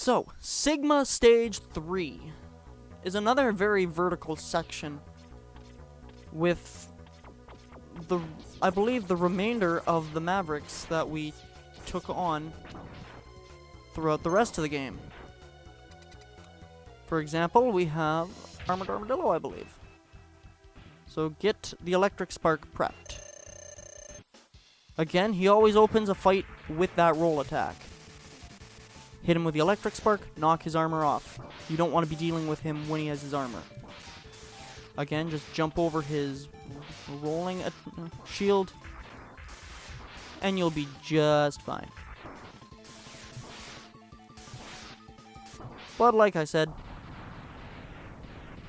So, Sigma Stage 3 is another very vertical section with I believe the remainder of the Mavericks that we took on throughout the rest of the game. For example, we have Armored Armadillo, I believe. So get the Electric Spark prepped. Again, he always opens a fight with that roll attack. Hit him with the Electric Spark, knock his armor off. You don't want to be dealing with him when he has his armor. Again, just jump over his rolling shield, and you'll be just fine. But like I said,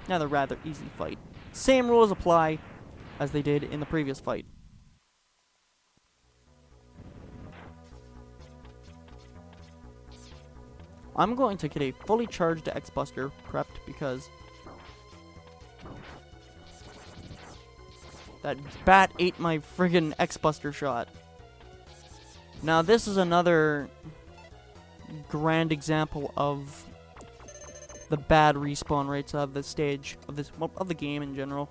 another rather easy fight. Same rules apply as they did in the previous fight. I'm going to get a fully charged X-Buster prepped because that bat ate my friggin' X-Buster shot. Now this is another grand example of the bad respawn rates of the stage, of the game in general.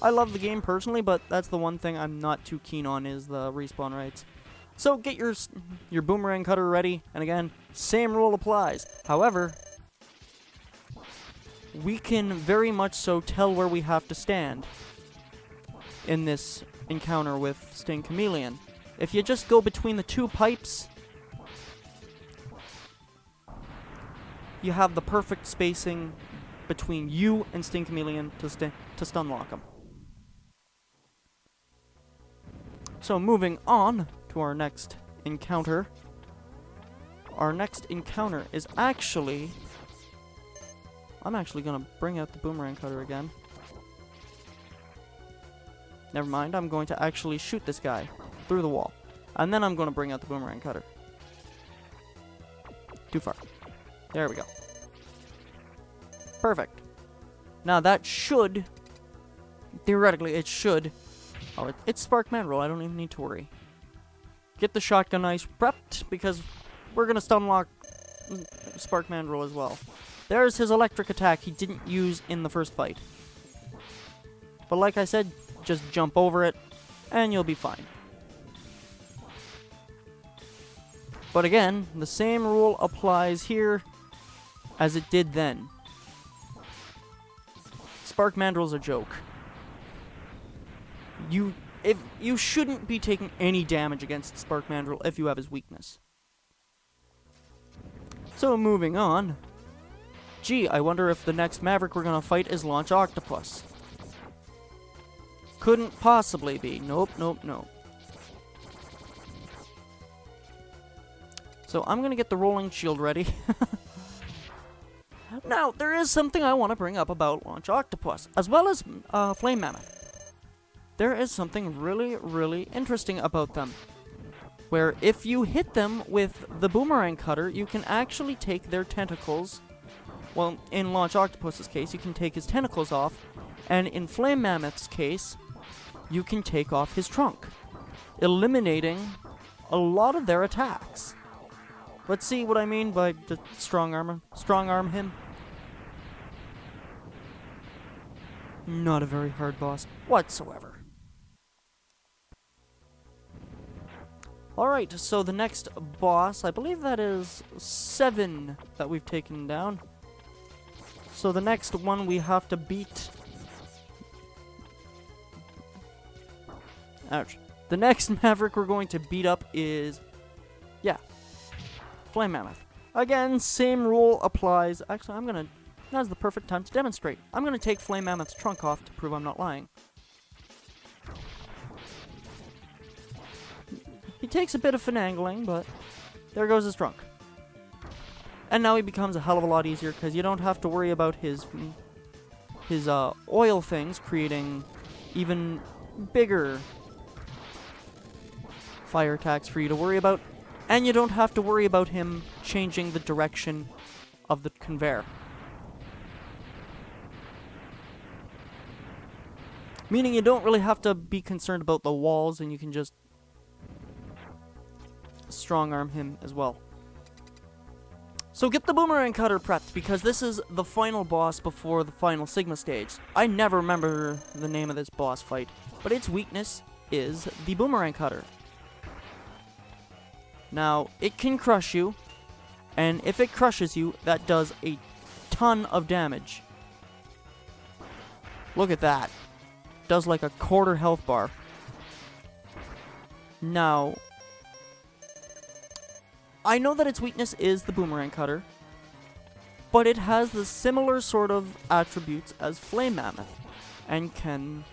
I love the game personally, but that's the one thing I'm not too keen on is the respawn rates. So get your boomerang cutter ready, and again, same rule applies. However, we can very much so tell where we have to stand in this encounter with Sting Chameleon. If you just go between the two pipes, you have the perfect spacing between you and Sting Chameleon to stun lock him. So moving on to our next encounter. Our next encounter is actually... I'm actually going to bring out the boomerang cutter again. Never mind, I'm going to actually shoot this guy through the wall. And then I'm going to bring out the boomerang cutter. Too far. There we go. Perfect. Now that should... Theoretically, it should... Oh, it's Spark Mandrill. I don't even need to worry. Get the shotgun ice prepped, because we're going to stun lock Spark Mandrill as well. There's his electric attack he didn't use in the first fight. But like I said, just jump over it, and you'll be fine. But again, the same rule applies here as it did then. Spark Mandrill's a joke. You shouldn't be taking any damage against Spark Mandrill if you have his weakness. So moving on. Gee, I wonder if the next Maverick we're gonna fight is Launch Octopus. Couldn't possibly be. Nope, nope, nope. So I'm gonna get the rolling shield ready. Now, there is something I want to bring up about Launch Octopus, as well as Flame Mammoth. There is something really, really interesting about them, where if you hit them with the boomerang cutter, you can actually take their tentacles. Well, in Launch Octopus's case, you can take his tentacles off, and in Flame Mammoth's case, you can take off his trunk, eliminating a lot of their attacks. Let's see what I mean by the strong arm him. Not a very hard boss whatsoever. Alright, so the next boss, I believe that is 7 that we've taken down. So the next one we have to beat... Ouch. The next Maverick we're going to beat up is... Yeah. Flame Mammoth. Again, same rule applies. Actually, now's the perfect time to demonstrate. I'm gonna take Flame Mammoth's trunk off to prove I'm not lying. He takes a bit of finagling, but there goes his trunk. And now he becomes a hell of a lot easier, because you don't have to worry about his oil things creating even bigger fire attacks for you to worry about. And you don't have to worry about him changing the direction of the conveyor. Meaning you don't really have to be concerned about the walls, and you can just strong arm him as well. So get the boomerang cutter prepped, because this is the final boss before the final Sigma stage. I never remember the name of this boss fight, but its weakness is the boomerang cutter. Now, it can crush you, and if it crushes you, that does a ton of damage. Look at that. Does like a quarter health bar. Now, I know that its weakness is the boomerang cutter, but it has the similar sort of attributes as Flame Mammoth, and can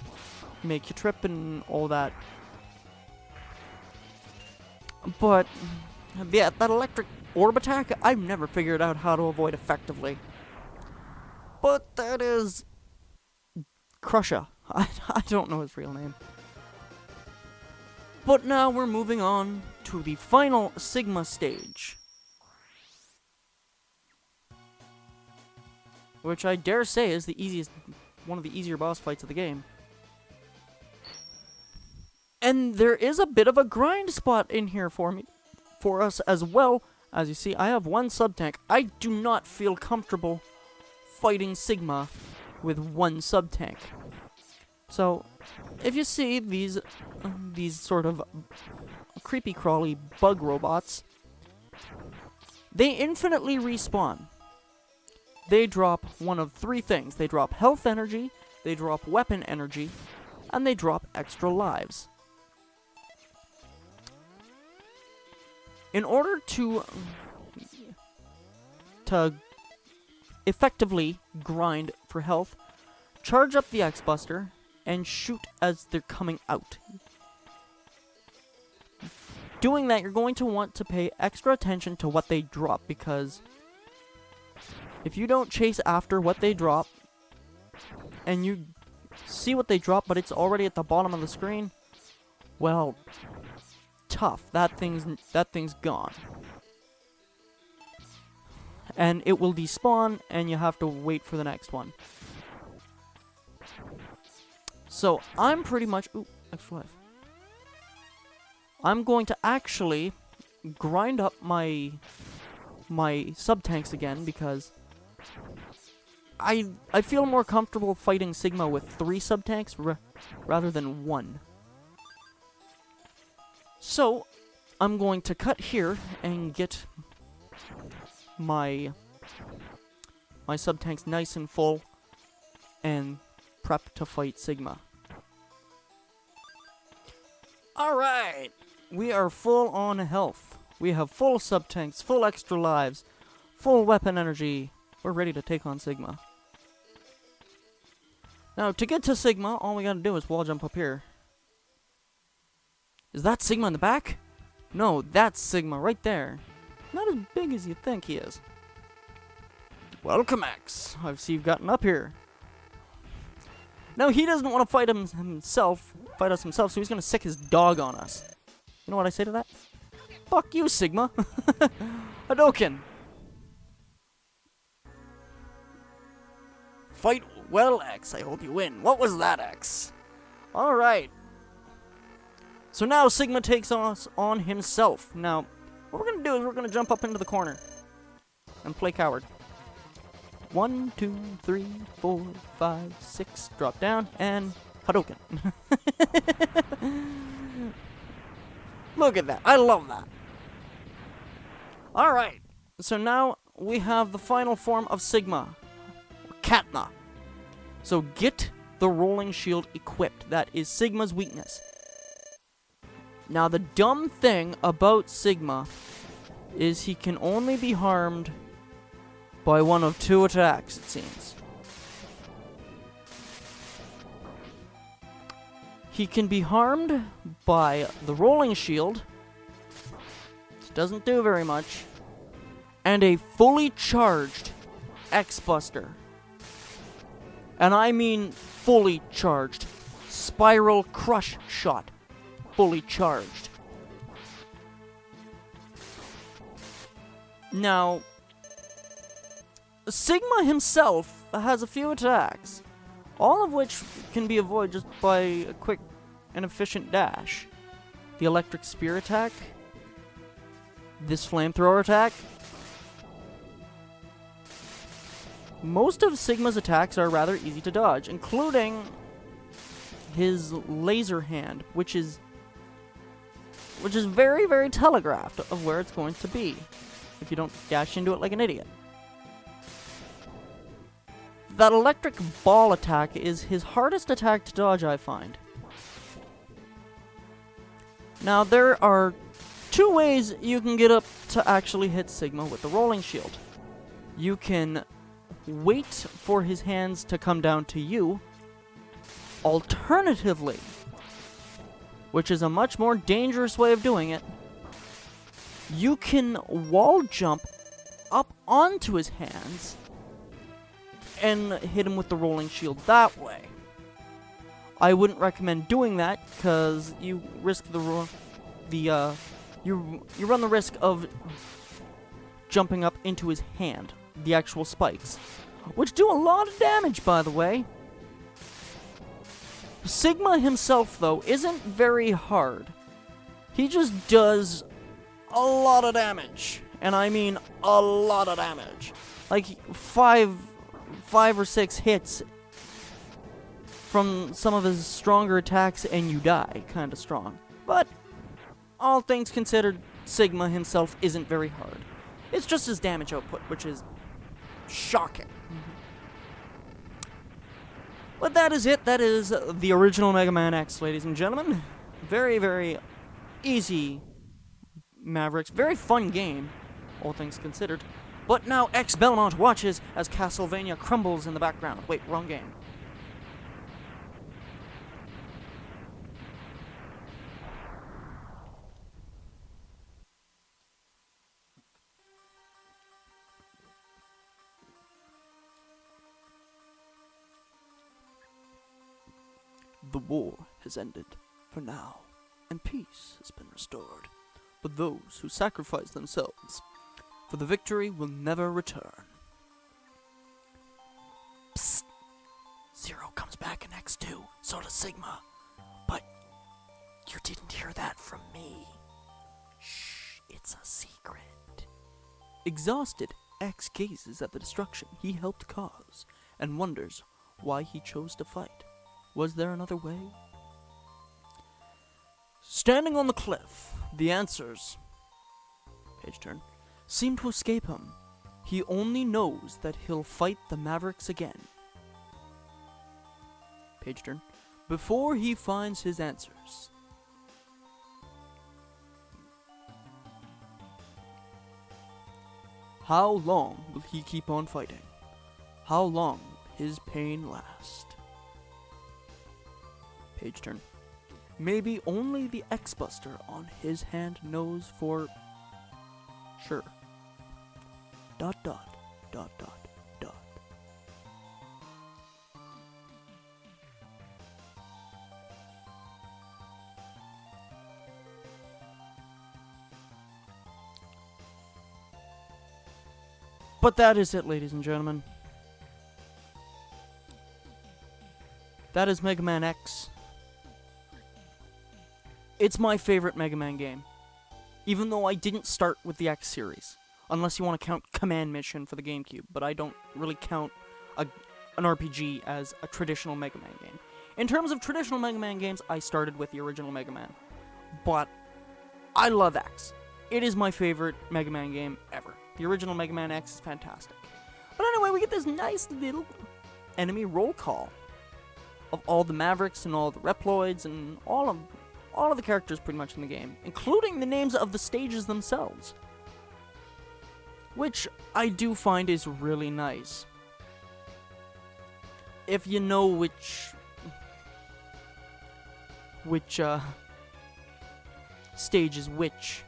make you trip and all that. But, yeah, that electric orb attack, I've never figured out how to avoid effectively. But that is Crusher. I don't know his real name. But now we're moving on to the final Sigma stage, which I dare say is one of the easier boss fights of the game. And there is a bit of a grind spot in here for us as well. As you see, I have one sub-tank. I do not feel comfortable fighting Sigma with one sub-tank. So, if you see these sort of creepy crawly bug robots, they infinitely respawn. They drop one of three things. They drop health energy, they drop weapon energy, and they drop extra lives. In order to effectively grind for health, charge up the X-Buster and shoot as they're coming out. Doing that, you're going to want to pay extra attention to what they drop, because if you don't chase after what they drop, and you see what they drop but it's already at the bottom of the screen, well, tough. That thing's gone. And it will despawn, and you have to wait for the next one. So, I'm pretty much... Ooh, extra life. I'm going to actually grind up my sub-tanks again, because I feel more comfortable fighting Sigma with 3 sub-tanks rather than 1. So, I'm going to cut here and get my sub-tanks nice and full and prep to fight Sigma. Alright! We are full on health. We have full sub-tanks, full extra lives, full weapon energy. We're ready to take on Sigma. Now, to get to Sigma, all we gotta do is wall jump up here. Is that Sigma in the back? No, that's Sigma right there. Not as big as you think he is. Welcome, X. I see you've gotten up here. Now, he doesn't want to fight us himself, so he's gonna sick his dog on us. You know what I say to that? Fuck you, Sigma. Hadouken. Fight well, X. I hope you win. What was that, X? Alright. So now Sigma takes us on himself. Now, what we're gonna do is we're gonna jump up into the corner and play coward. 1, 2, 3, 4, 5, 6. Drop down and Hadouken. Look at that. I love that. Alright. So now we have the final form of Sigma. Katna. So get the rolling shield equipped. That is Sigma's weakness. Now the dumb thing about Sigma is he can only be harmed by one of 2 attacks, it seems. He can be harmed by the rolling shield, which doesn't do very much, and a fully charged X-Buster. And I mean fully charged. Spiral Crush Shot. Fully charged. Now, Sigma himself has a few attacks, all of which can be avoided just by a quick and efficient dash. The Electric Spear attack, this Flamethrower attack, Most of Sigma's attacks are rather easy to dodge, including his laser hand, which is very, very telegraphed of where it's going to be if you don't dash into it like an idiot. That electric ball attack is his hardest attack to dodge, I find. Now, there are two ways you can get up to actually hit Sigma with the rolling shield. You can wait for his hands to come down to you. Alternatively, which is a much more dangerous way of doing it, you can wall jump up onto his hands and hit him with the rolling shield that way. I wouldn't recommend doing that because you risk you run the risk of jumping up into his hand, the actual spikes, which do a lot of damage, by the way. Sigma himself, though, isn't very hard. He just does a lot of damage, and I mean a lot of damage. Like five or six hits from some of his stronger attacks and you die. Kinda strong. But, all things considered, Sigma himself isn't very hard. It's just his damage output, which is shocking. But that is it. That is the original Mega Man X, ladies and gentlemen. Very, very easy Mavericks. Very fun game, all things considered. But now X Belmont watches as Castlevania crumbles in the background. Wait, wrong game. The war has ended, for now, and peace has been restored. But those who sacrifice themselves for the victory will never return. Psst! Zero comes back in X2, so does Sigma. But you didn't hear that from me. Shh, it's a secret. Exhausted, X gazes at the destruction he helped cause and wonders why he chose to fight. Was there another way? Standing on the cliff, the answers, page turn, seem to escape him. He only knows that he'll fight the Mavericks again. Page turn. Before he finds his answers. How long will he keep on fighting? How long will his pain last? Page turn. Maybe only the X-Buster on his hand knows for sure. ... But that is it, ladies and gentlemen. That is Mega Man X. It's my favorite Mega Man game, even though I didn't start with the X series, unless you want to count Command Mission for the GameCube, but I don't really count an RPG as a traditional Mega Man game. In terms of traditional Mega Man games, I started with the original Mega Man, but I love X. It is my favorite Mega Man game ever. The original Mega Man X is fantastic. But anyway, we get this nice little enemy roll call of all the Mavericks and all the Reploids and all of the characters pretty much in the game, including the names of the stages themselves, which I do find is really nice. If you know which stage is which.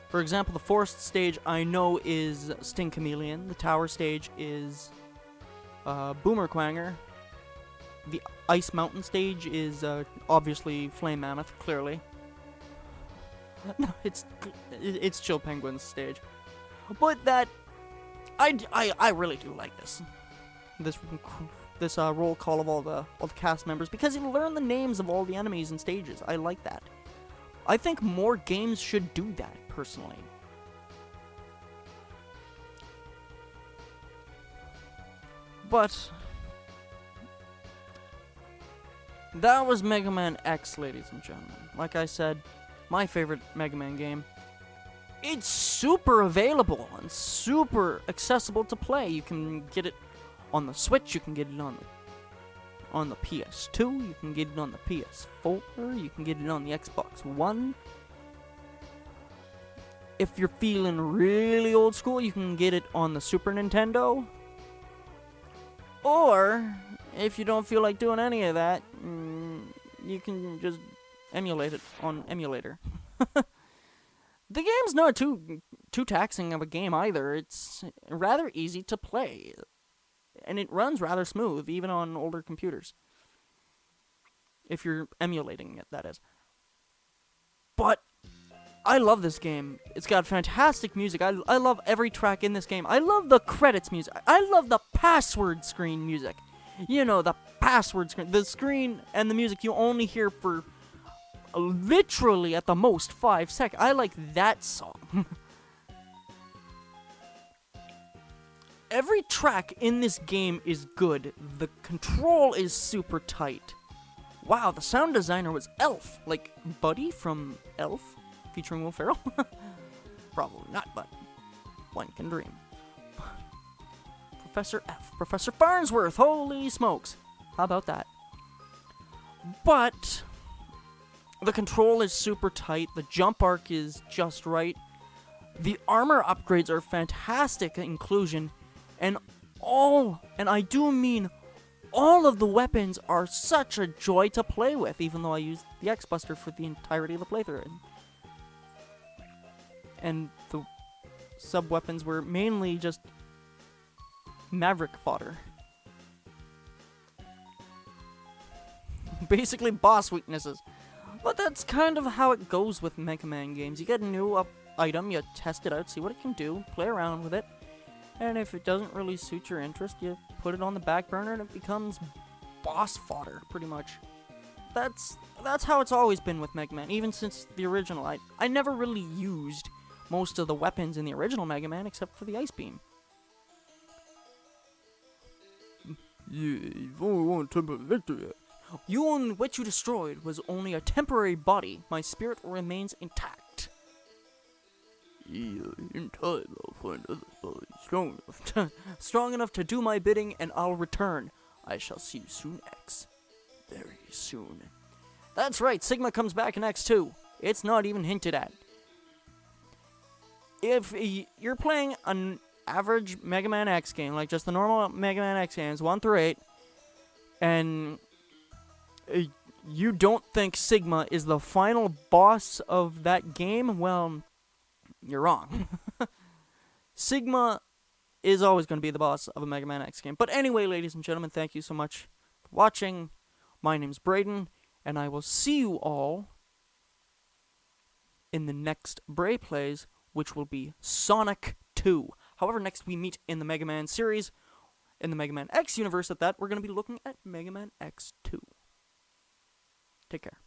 For example, the forest stage I know is Sting Chameleon, the tower stage is Boomer Quanger, the Ice Mountain stage is obviously Flame Mammoth, clearly. No, it's Chill Penguin's stage. But that I really do like this roll call of all the cast members, because you learn the names of all the enemies and stages. I like that. I think more games should do that, personally. But that was Mega Man X, ladies and gentlemen. Like I said, my favorite Mega Man game. It's super available and super accessible to play. You can get it on the Switch, you can get it on the PS2, you can get it on the PS4, you can get it on the Xbox One. If you're feeling really old school, you can get it on the Super Nintendo. Or, if you don't feel like doing any of that, you can just emulate it on emulator. The game's not too taxing of a game either. It's rather easy to play. And it runs rather smooth, even on older computers. If you're emulating it, that is. But I love this game. It's got fantastic music. I love every track in this game. I love the credits music. I love the password screen music. You know, the password screen. The screen and the music you only hear for literally at the most 5 seconds. I like that song. Every track in this game is good. The control is super tight. Wow, the sound designer was Elf. Like Buddy from Elf, featuring Will Ferrell? Probably not, but one can dream. Professor F. Professor Farnsworth. Holy smokes. How about that? But the control is super tight. The jump arc is just right. The armor upgrades are fantastic inclusion. And I do mean all of the weapons are such a joy to play with, even though I used the X-Buster for the entirety of the playthrough. And the sub-weapons were mainly just Maverick fodder. Basically boss weaknesses. But that's kind of how it goes with Mega Man games. You get a new item, you test it out, see what it can do, play around with it. And if it doesn't really suit your interest, you put it on the back burner and it becomes boss fodder, pretty much. That's how it's always been with Mega Man, even since the original. I never really used most of the weapons in the original Mega Man except for the Ice Beam. You've only won a temporary victory. What you destroyed was only a temporary body. My spirit remains intact. In time, I'll find other bodies strong enough to do my bidding, and I'll return. I shall see you soon, X. Very soon. That's right, Sigma comes back in X2. It's not even hinted at. If you're playing an average Mega Man X game, like just the normal Mega Man X games, 1 through 8, and you don't think Sigma is the final boss of that game, well, you're wrong. Sigma is always going to be the boss of a Mega Man X game. But anyway, ladies and gentlemen, thank you so much for watching. My name's Braden, and I will see you all in the next Bray Plays, which will be Sonic 2. However, next we meet in the Mega Man series, in the Mega Man X universe at that, we're going to be looking at Mega Man X2. Take care.